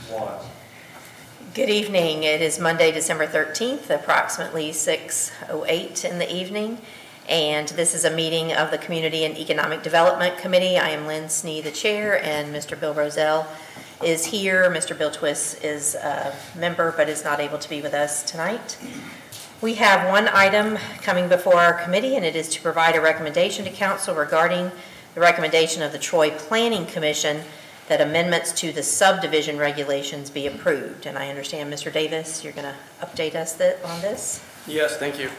One. Good evening. It is Monday, December 13th, approximately 6:08 in the evening, and this is a meeting of the Community and Economic Development Committee. I am Lynn Snee, the chair, and Mr. Bill Roselle is here. Mr. Bill Twist is a member but is not able to be with us tonight. We have one item coming before our committee, and it is to provide a recommendation to council regarding the recommendation of the Troy Planning Commission that amendments to the subdivision regulations be approved. And I understand, Mr. Davis, you're going to update us on this? Yes, thank you.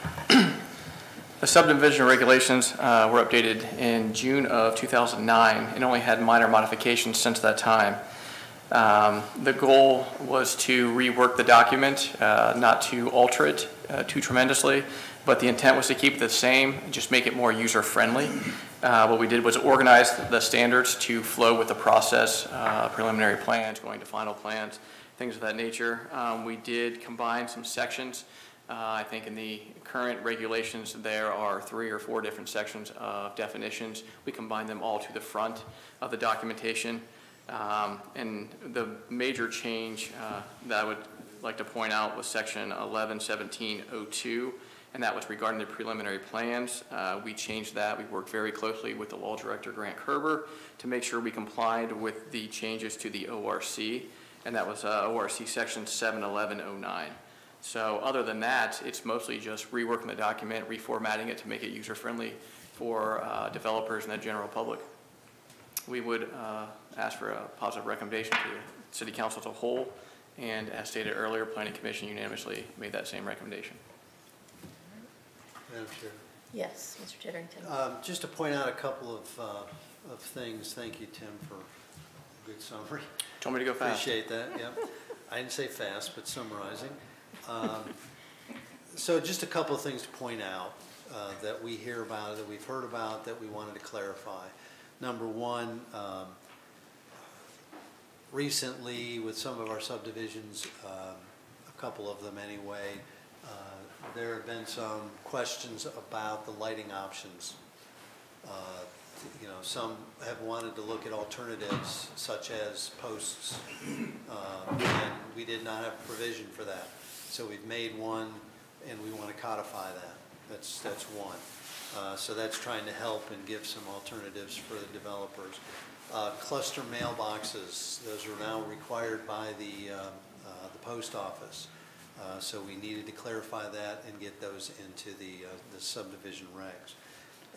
The subdivision regulations were updated in June of 2009 and only had minor modifications since that time. The goal was to rework the document, not to alter it too tremendously, but the intent was to keep it the same, just make it more user-friendly. What we did was organize the standards to flow with the process, preliminary plans, going to final plans, things of that nature. We did combine some sections. I think in the current regulations there are 3 or 4 different sections of definitions. We combined them all to the front of the documentation. And the major change that I would like to point out was section 111702. And that was regarding the preliminary plans. We changed that. We worked very closely with the law director, Grant Kerber, to make sure we complied with the changes to the ORC, and that was ORC section 71109. So other than that, it's mostly just reworking the document, reformatting it to make it user-friendly for developers and the general public. We would ask for a positive recommendation to the City Council as a whole, and as stated earlier, Planning Commission unanimously made that same recommendation. Madam Chair. Yes, Mr. Titterington. Just to point out a couple of things. Thank you, Tim, for a good summary. Told me to go fast. Appreciate that. Yeah, I didn't say fast, but summarizing. So just a couple of things to point out that we hear about, that we've heard about, that we wanted to clarify. Number one, recently with some of our subdivisions, a couple of them anyway, there have been some questions about the lighting options. Some have wanted to look at alternatives such as posts, and we did not have provision for that. So we've made one, and we want to codify that. That's one. So that's trying to help and give some alternatives for the developers. Cluster mailboxes, those are now required by the post office. So we needed to clarify that and get those into the subdivision regs.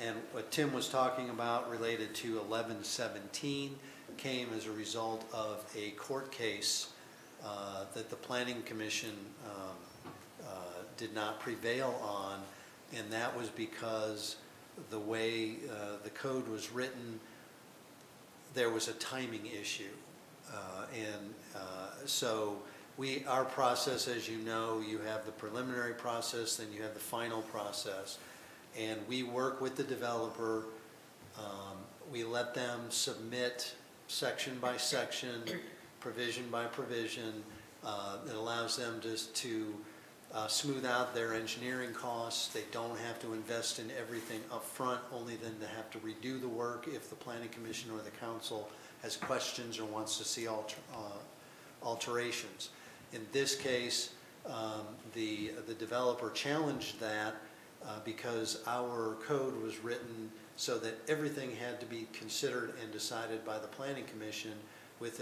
And what Tim was talking about related to 1117 came as a result of a court case that the Planning Commission did not prevail on, and that was because the way the code was written, there was a timing issue. So our process, as you know, you have the preliminary process, then you have the final process. And we work with the developer. We let them submit section by section, provision by provision. It allows them to smooth out their engineering costs. They don't have to invest in everything up front, only then to have to redo the work if the Planning Commission or the Council has questions or wants to see alterations. In this case, the developer challenged that because our code was written so that everything had to be considered and decided by the Planning Commission with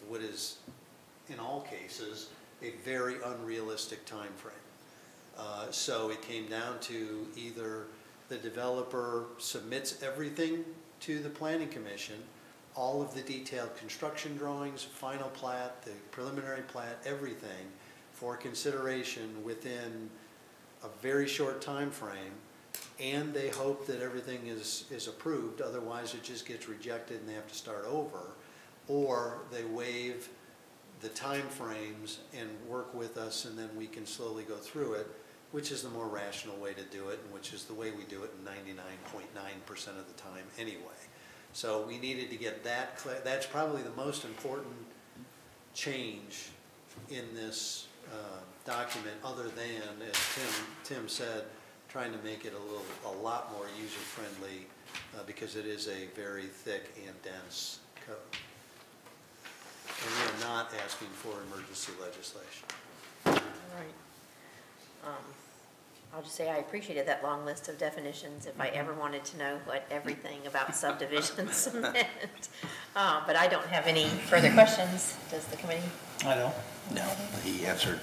what is, in all cases, a very unrealistic time frame. So it came down to either the developer submits everything to the Planning Commission, all of the detailed construction drawings, final plat, the preliminary plat, everything for consideration within a very short time frame, and they hope that everything is approved, otherwise it just gets rejected and they have to start over, or they waive the time frames and work with us, and then we can slowly go through it, which is the more rational way to do it, and which is the way we do it in 99.9% of the time anyway. So we needed to get that clear. That's probably the most important change in this document, other than, as Tim said, trying to make it a lot more user-friendly because it is a very thick and dense code. And we are not asking for emergency legislation. All right. I'll just say I appreciated that long list of definitions if I ever wanted to know what everything about subdivisions meant. But I don't have any further questions. Does the committee? I don't. No, he answered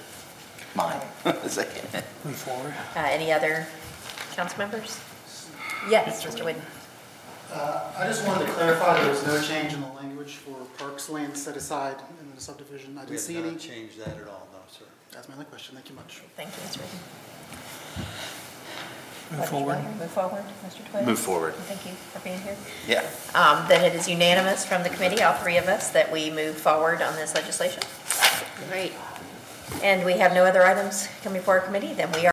mine. Move forward. Any other council members? Yes, Mr. Whitten. I just wanted to clarify there was no change in the language for parks land set aside in the subdivision. I We didn't see have any. not changed that at all, no, sir. That's my only question. Thank you much. Thank you, Mr. Whitten. Move forward. Move forward, Mr. Twigg. Move forward. Thank you for being here. Yeah. Then it is unanimous from the committee, all three of us, that we move forward on this legislation. Great. And we have no other items coming before our committee, then we are